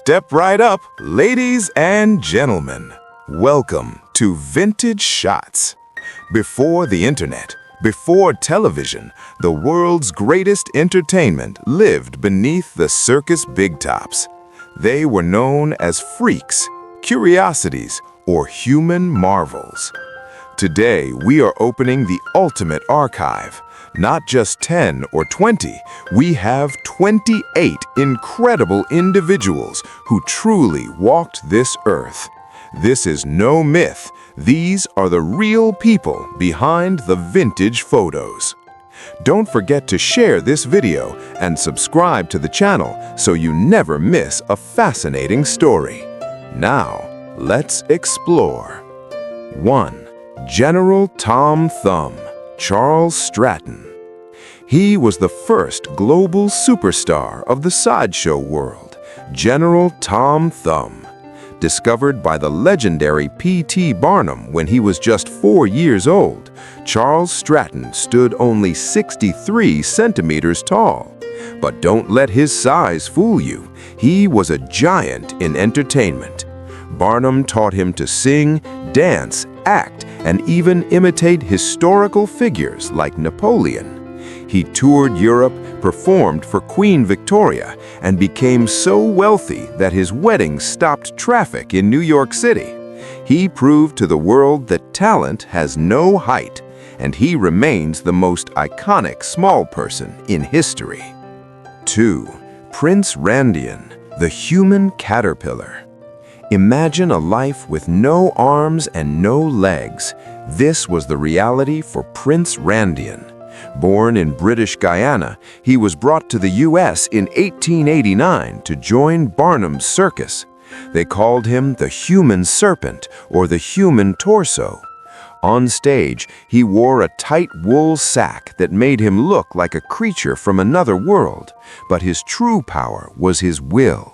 Step right up, ladies and gentlemen. Welcome to Vintage Shots. Before the internet, before television, the world's greatest entertainment lived beneath the circus big tops. They were known as freaks, curiosities, or human marvels. Today, we are opening the ultimate archive. Not just 10 or 20, we have 28 incredible individuals who truly walked this earth. This is no myth. These are the real people behind the vintage photos. Don't forget to share this video and subscribe to the channel so you never miss a fascinating story. Now, let's explore. 1. General Tom Thumb, Charles Stratton. He was the first global superstar of the sideshow world, General Tom Thumb. Discovered by the legendary P.T. Barnum when he was just 4 years old, Charles Stratton stood only 63 centimeters tall. But don't let his size fool you. He was a giant in entertainment. Barnum taught him to sing, dance, act, and even imitate historical figures like Napoleon. He toured Europe, performed for Queen Victoria, and became so wealthy that his wedding stopped traffic in New York City. He proved to the world that talent has no height, and he remains the most iconic small person in history. 2. Prince Randian, the human caterpillar. Imagine a life with no arms and no legs. This was the reality for Prince Randian. Born in British Guyana, he was brought to the U.S. in 1889 to join Barnum's Circus. They called him the human serpent or the human torso. On stage, he wore a tight wool sack that made him look like a creature from another world, but his true power was his will.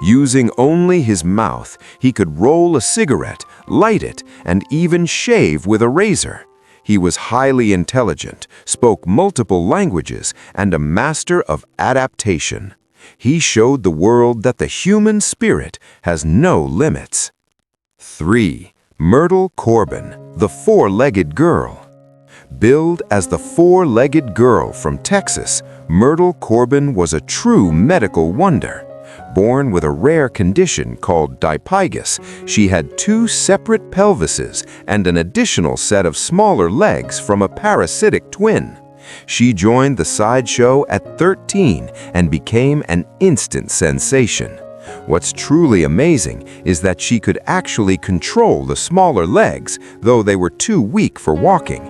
Using only his mouth, he could roll a cigarette, light it, and even shave with a razor. He was highly intelligent, spoke multiple languages, and a master of adaptation. He showed the world that the human spirit has no limits. 3. Myrtle Corbin, the four-legged girl. Billed as the four-legged girl from Texas, Myrtle Corbin was a true medical wonder. Born with a rare condition called dipygus, she had 2 separate pelvises and an additional set of smaller legs from a parasitic twin. She joined the sideshow at 13 and became an instant sensation. What's truly amazing is that she could actually control the smaller legs, though they were too weak for walking.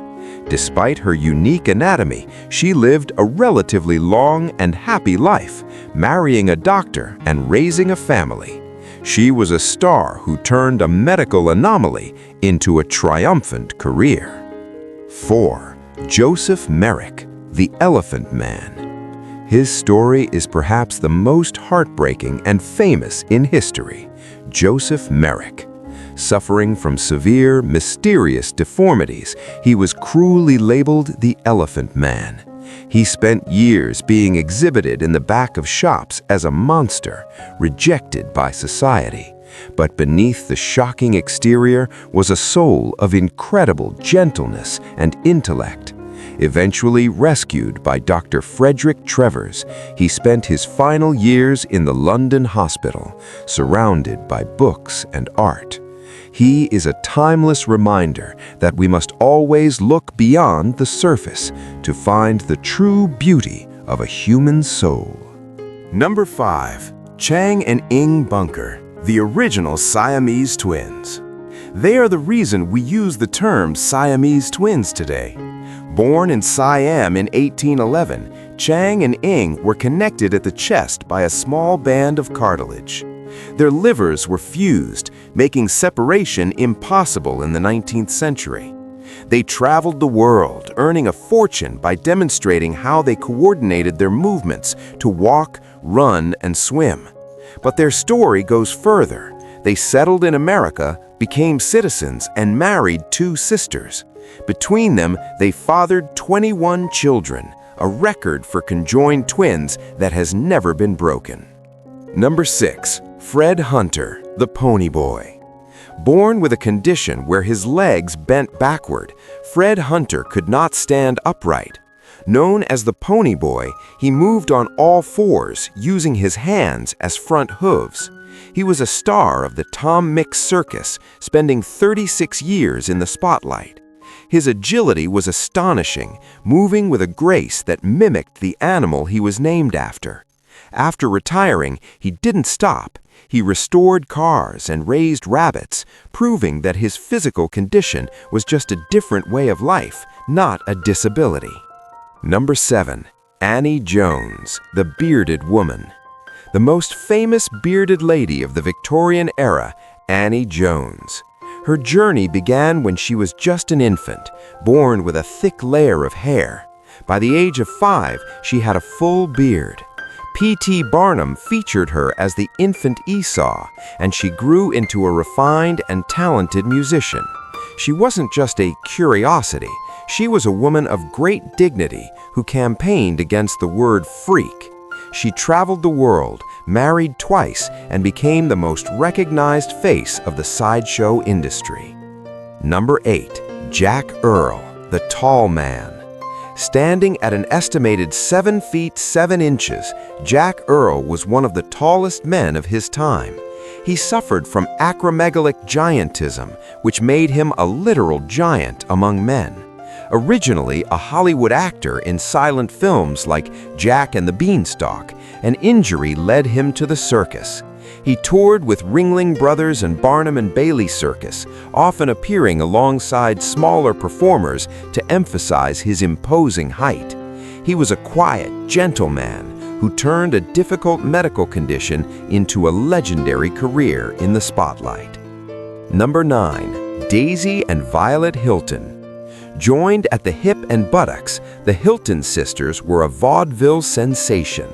Despite her unique anatomy, she lived a relatively long and happy life, marrying a doctor and raising a family. She was a star who turned a medical anomaly into a triumphant career. 4. Joseph Merrick, the Elephant Man. His story is perhaps the most heartbreaking and famous in history. Joseph Merrick. Suffering from severe, mysterious deformities, he was cruelly labeled the Elephant Man. He spent years being exhibited in the back of shops as a monster, rejected by society. But beneath the shocking exterior was a soul of incredible gentleness and intellect. Eventually rescued by Dr. Frederick Trevors, he spent his final years in the London hospital, surrounded by books and art. He is a timeless reminder that we must always look beyond the surface to find the true beauty of a human soul. Number 5. Chang and Ing Bunker, the original Siamese twins. They are the reason we use the term Siamese twins today. Born in Siam in 1811, Chang and Ing were connected at the chest by a small band of cartilage. Their livers were fused, making separation impossible in the 19th century. They traveled the world, earning a fortune by demonstrating how they coordinated their movements to walk, run, and swim. But their story goes further. They settled in America, became citizens, and married 2 sisters. Between them, they fathered 21 children, a record for conjoined twins that has never been broken. Number 6. Fred Hunter, the Pony Boy. Born with a condition where his legs bent backward, Fred Hunter could not stand upright. Known as the Pony Boy, he moved on all fours, using his hands as front hooves. He was a star of the Tom Mix Circus, spending 36 years in the spotlight. His agility was astonishing, moving with a grace that mimicked the animal he was named after. After retiring, he didn't stop. He restored cars and raised rabbits, proving that his physical condition was just a different way of life, not a disability. Number 7. Annie Jones, the Bearded Woman. The most famous bearded lady of the Victorian era, Annie Jones. Her journey began when she was just an infant, born with a thick layer of hair. By the age of 5, she had a full beard. P.T. Barnum featured her as the infant Esau, and she grew into a refined and talented musician. She wasn't just a curiosity. She was a woman of great dignity who campaigned against the word freak. She traveled the world, married twice, and became the most recognized face of the sideshow industry. Number 8. Jack Earl, the Tall Man. Standing at an estimated 7 feet 7 inches, Jack Earl was one of the tallest men of his time. He suffered from acromegalic giantism, which made him a literal giant among men. Originally a Hollywood actor in silent films like Jack and the Beanstalk, an injury led him to the circus. He toured with Ringling Brothers and Barnum and Bailey Circus, often appearing alongside smaller performers to emphasize his imposing height. He was a quiet, gentle man who turned a difficult medical condition into a legendary career in the spotlight. Number 9. Daisy and Violet Hilton. Joined at the hip and buttocks, the Hilton sisters were a vaudeville sensation.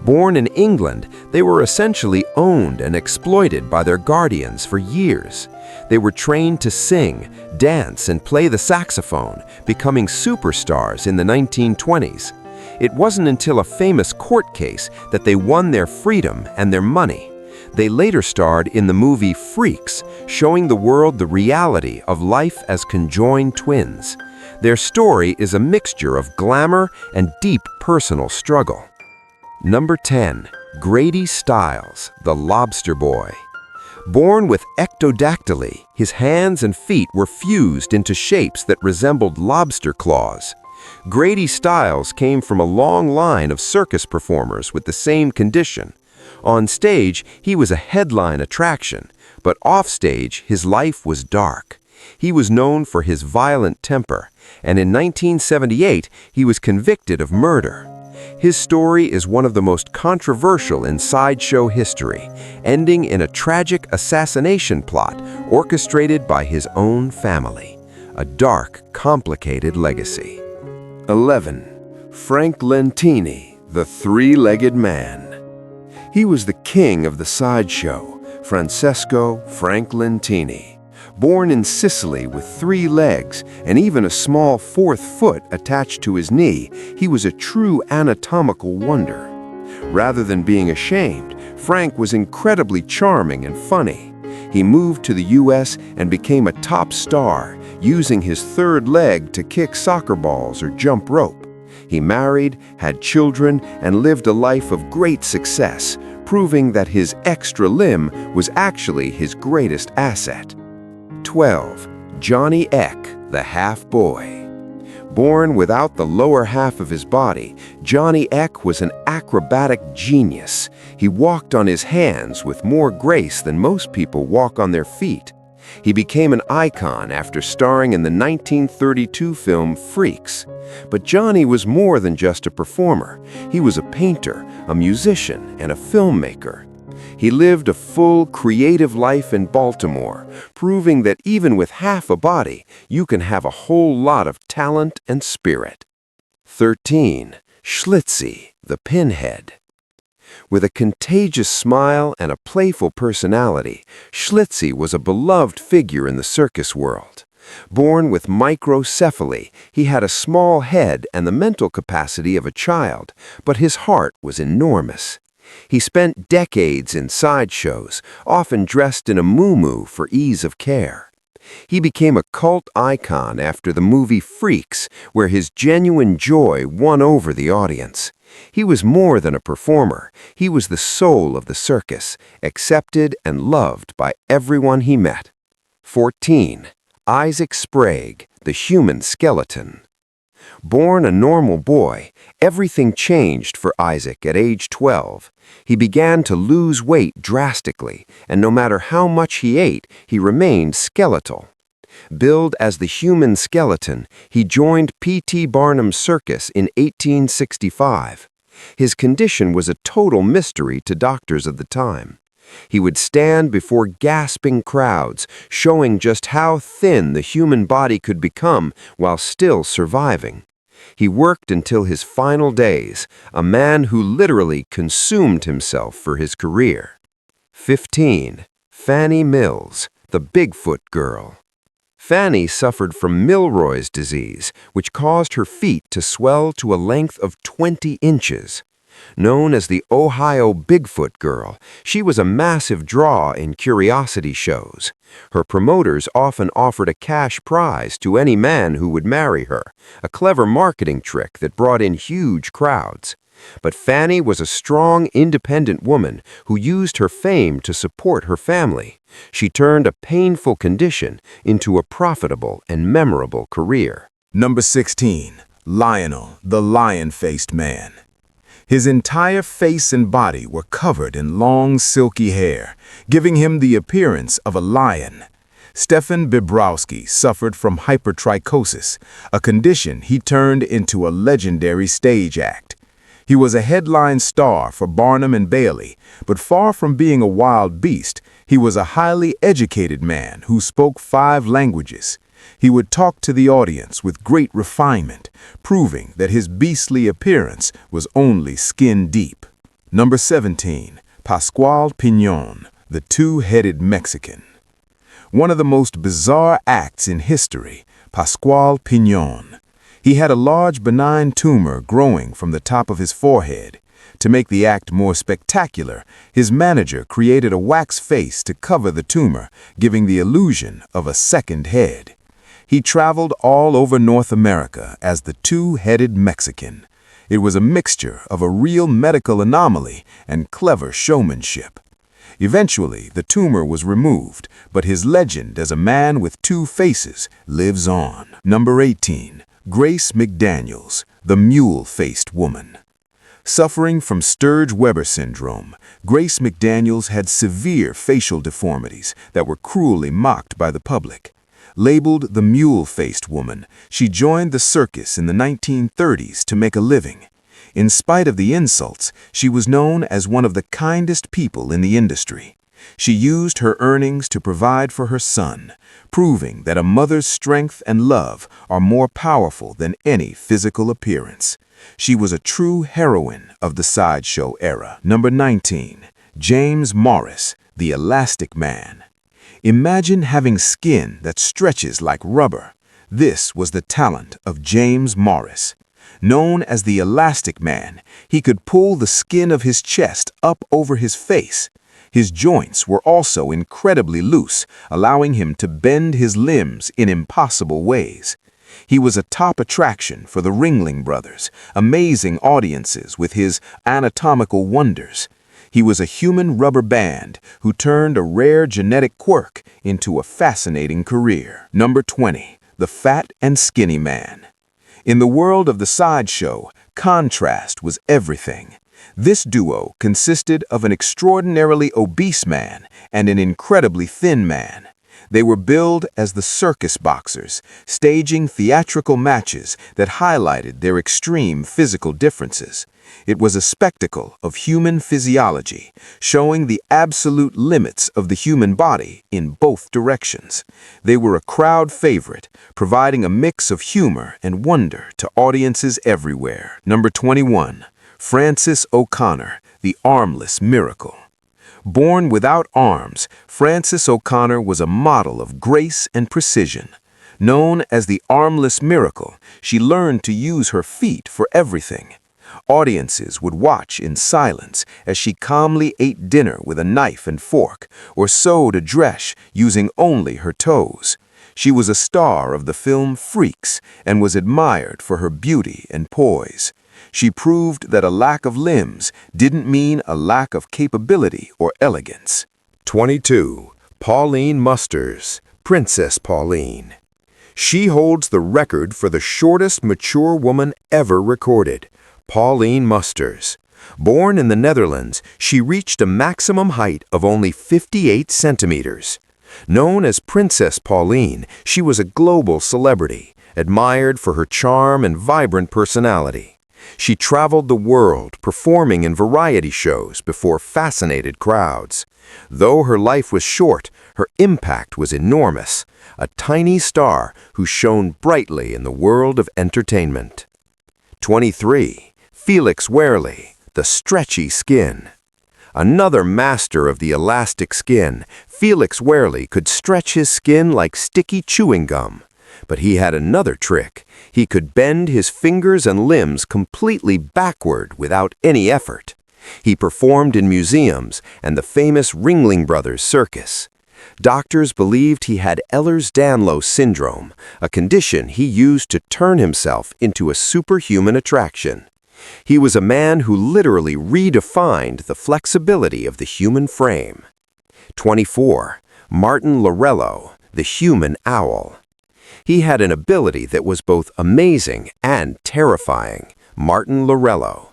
Born in England, they were essentially owned and exploited by their guardians for years. They were trained to sing, dance, and play the saxophone, becoming superstars in the 1920s. It wasn't until a famous court case that they won their freedom and their money. They later starred in the movie Freaks, showing the world the reality of life as conjoined twins. Their story is a mixture of glamour and deep personal struggle. Number 10. Grady Stiles, the Lobster Boy. Born with ectrodactyly, his hands and feet were fused into shapes that resembled lobster claws. Grady Stiles came from a long line of circus performers with the same condition. On stage, he was a headline attraction, but offstage, his life was dark. He was known for his violent temper, and in 1978, he was convicted of murder. His story is one of the most controversial in sideshow history, ending in a tragic assassination plot orchestrated by his own family. A dark, complicated legacy. 11. Frank Lentini, the Three-Legged Man. He was the king of the sideshow, Francesco Frank Lentini. Born in Sicily with 3 legs and even a small 4th foot attached to his knee, he was a true anatomical wonder. Rather than being ashamed, Frank was incredibly charming and funny. He moved to the U.S. and became a top star, using his 3rd leg to kick soccer balls or jump rope. He married, had children, and lived a life of great success, proving that his extra limb was actually his greatest asset. 12. Johnny Eck, the Half-Boy. Born without the lower half of his body, Johnny Eck was an acrobatic genius. He walked on his hands with more grace than most people walk on their feet. He became an icon after starring in the 1932 film Freaks. But Johnny was more than just a performer. He was a painter, a musician, and a filmmaker. He lived a full, creative life in Baltimore, proving that even with half a body, you can have a whole lot of talent and spirit. 13. Schlitzie, the Pinhead. With a contagious smile and a playful personality, Schlitzie was a beloved figure in the circus world. Born with microcephaly, he had a small head and the mental capacity of a child, but his heart was enormous. He spent decades in sideshows, often dressed in a muumuu for ease of care. He became a cult icon after the movie Freaks, where his genuine joy won over the audience. He was more than a performer. He was the soul of the circus, accepted and loved by everyone he met. 14. Isaac Sprague, the human skeleton. Born a normal boy, everything changed for Isaac at age 12. He began to lose weight drastically, and no matter how much he ate, he remained skeletal. Billed as the human skeleton, he joined P.T. Barnum's Circus in 1865. His condition was a total mystery to doctors of the time. He would stand before gasping crowds, showing just how thin the human body could become while still surviving. He worked until his final days, a man who literally consumed himself for his career. 15. Fanny Mills, the Bigfoot Girl. Fanny suffered from Milroy's disease, which caused her feet to swell to a length of 20 inches. Known as the Ohio Bigfoot Girl, she was a massive draw in curiosity shows. Her promoters often offered a cash prize to any man who would marry her, a clever marketing trick that brought in huge crowds. But Fanny was a strong, independent woman who used her fame to support her family. She turned a painful condition into a profitable and memorable career. Number 16. Lionel, the lion-faced man. His entire face and body were covered in long, silky hair, giving him the appearance of a lion. Stefan Bibrowski suffered from hypertrichosis, a condition he turned into a legendary stage act. He was a headline star for Barnum and Bailey, but far from being a wild beast, he was a highly educated man who spoke 5 languages. He would talk to the audience with great refinement, proving that his beastly appearance was only skin deep. Number 17. Pascual Piñon, the two-headed Mexican. One of the most bizarre acts in history, Pascual Piñon. He had a large benign tumor growing from the top of his forehead. To make the act more spectacular, his manager created a wax face to cover the tumor, giving the illusion of a second head. He traveled all over North America as the two-headed Mexican. It was a mixture of a real medical anomaly and clever showmanship. Eventually, the tumor was removed, but his legend as a man with 2 faces lives on. Number 18. Grace McDaniels, the mule-faced woman. Suffering from Sturge-Weber syndrome, Grace McDaniels had severe facial deformities that were cruelly mocked by the public. Labeled the mule-faced woman, she joined the circus in the 1930s to make a living. In spite of the insults, she was known as one of the kindest people in the industry. She used her earnings to provide for her son, proving that a mother's strength and love are more powerful than any physical appearance. She was a true heroine of the sideshow era. Number 19. James Morris, the Elastic Man. Imagine having skin that stretches like rubber. This was the talent of James Morris. Known as the Elastic Man, he could pull the skin of his chest up over his face. His joints were also incredibly loose, allowing him to bend his limbs in impossible ways. He was a top attraction for the Ringling Brothers, amazing audiences with his anatomical wonders. He was a human rubber band who turned a rare genetic quirk into a fascinating career. Number 20. The Fat and Skinny Man. In the world of the sideshow, contrast was everything. This duo consisted of an extraordinarily obese man and an incredibly thin man. They were billed as the circus boxers, staging theatrical matches that highlighted their extreme physical differences. It was a spectacle of human physiology, showing the absolute limits of the human body in both directions. They were a crowd favorite, providing a mix of humor and wonder to audiences everywhere. Number 21. Francis O'Connor, the Armless Miracle. Born without arms, Francis O'Connor was a model of grace and precision. Known as the Armless Miracle, she learned to use her feet for everything. Audiences would watch in silence as she calmly ate dinner with a knife and fork or sewed a dress using only her toes. She was a star of the film Freaks and was admired for her beauty and poise. She proved that a lack of limbs didn't mean a lack of capability or elegance. 22. Pauline Musters, Princess Pauline. She holds the record for the shortest mature woman ever recorded, Pauline Musters. Born in the Netherlands, she reached a maximum height of only 58 centimeters. Known as Princess Pauline, she was a global celebrity, admired for her charm and vibrant personality. She traveled the world, performing in variety shows before fascinated crowds. Though her life was short, her impact was enormous, a tiny star who shone brightly in the world of entertainment. 23. Felix Wehrle, the stretchy skin. Another master of the elastic skin, Felix Wehrle could stretch his skin like sticky chewing gum. But he had another trick. He could bend his fingers and limbs completely backward without any effort. He performed in museums and the famous Ringling Brothers Circus. Doctors believed he had Ehlers-Danlos syndrome, a condition he used to turn himself into a superhuman attraction. He was a man who literally redefined the flexibility of the human frame. 24. Martin Lorello, the human owl. He had an ability that was both amazing and terrifying, Martin Lorello.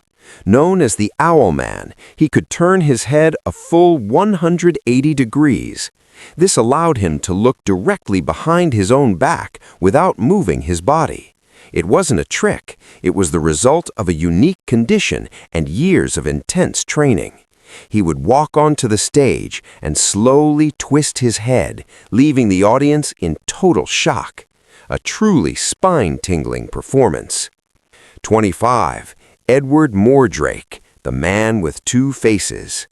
Known as the Owl Man, he could turn his head a full 180 degrees. This allowed him to look directly behind his own back without moving his body. It wasn't a trick, it was the result of a unique condition and years of intense training. He would walk onto the stage and slowly twist his head, leaving the audience in total shock. A truly spine-tingling performance. 25. Edward Mordrake, the man with two faces.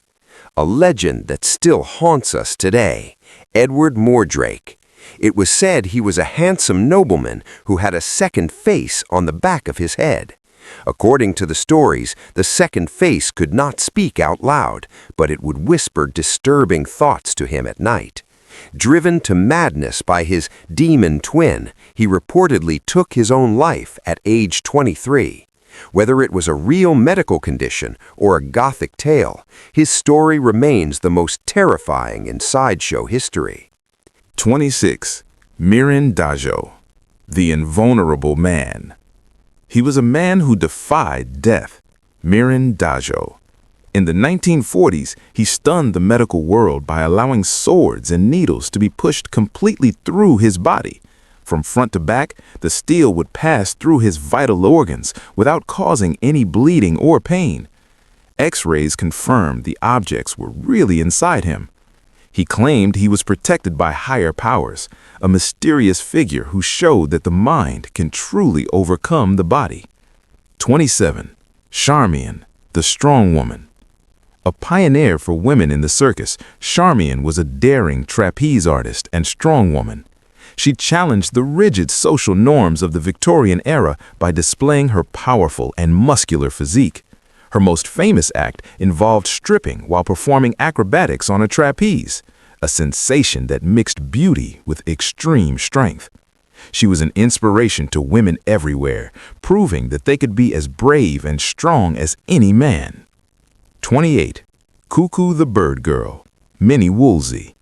A legend that still haunts us today, Edward Mordrake. It was said he was a handsome nobleman who had a second face on the back of his head. According to the stories, the second face could not speak out loud, but it would whisper disturbing thoughts to him at night. Driven to madness by his demon twin, he reportedly took his own life at age 23. Whether it was a real medical condition or a Gothic tale, his story remains the most terrifying in Sideshow history. 26. Miran Dajo, the invulnerable man. He was a man who defied death, Miran Dajo. In the 1940s, he stunned the medical world by allowing swords and needles to be pushed completely through his body. From front to back, the steel would pass through his vital organs without causing any bleeding or pain. X-rays confirmed the objects were really inside him. He claimed he was protected by higher powers, a mysterious figure who showed that the mind can truly overcome the body. 27. Charmian, the strongwoman. A pioneer for women in the circus, Charmian was a daring trapeze artist and strongwoman. She challenged the rigid social norms of the Victorian era by displaying her powerful and muscular physique. Her most famous act involved stripping while performing acrobatics on a trapeze, a sensation that mixed beauty with extreme strength. She was an inspiration to women everywhere, proving that they could be as brave and strong as any man. 28. Cuckoo the Bird Girl, Minnie Woolsey.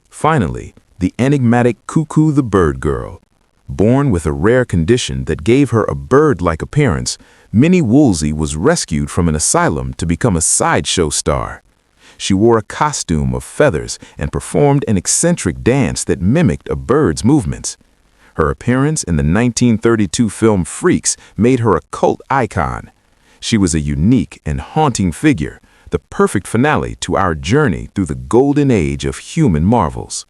Finally, the enigmatic Cuckoo the Bird Girl. Born with a rare condition that gave her a bird-like appearance, Minnie Woolsey was rescued from an asylum to become a sideshow star. She wore a costume of feathers and performed an eccentric dance that mimicked a bird's movements. Her appearance in the 1932 film Freaks made her a cult icon. She was a unique and haunting figure, the perfect finale to our journey through the golden age of human marvels.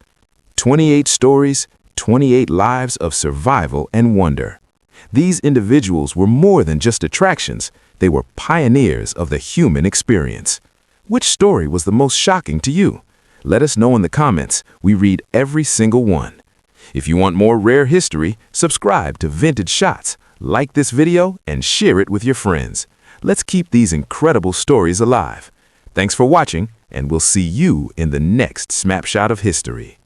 28 stories, 28 lives of survival and wonder. These individuals were more than just attractions, they were pioneers of the human experience. Which story was the most shocking to you? Let us know in the comments. We read every single one. If you want more rare history, subscribe to Vintage Shots, like this video, and share it with your friends. Let's keep these incredible stories alive. Thanks for watching, and we'll see you in the next snapshot of history.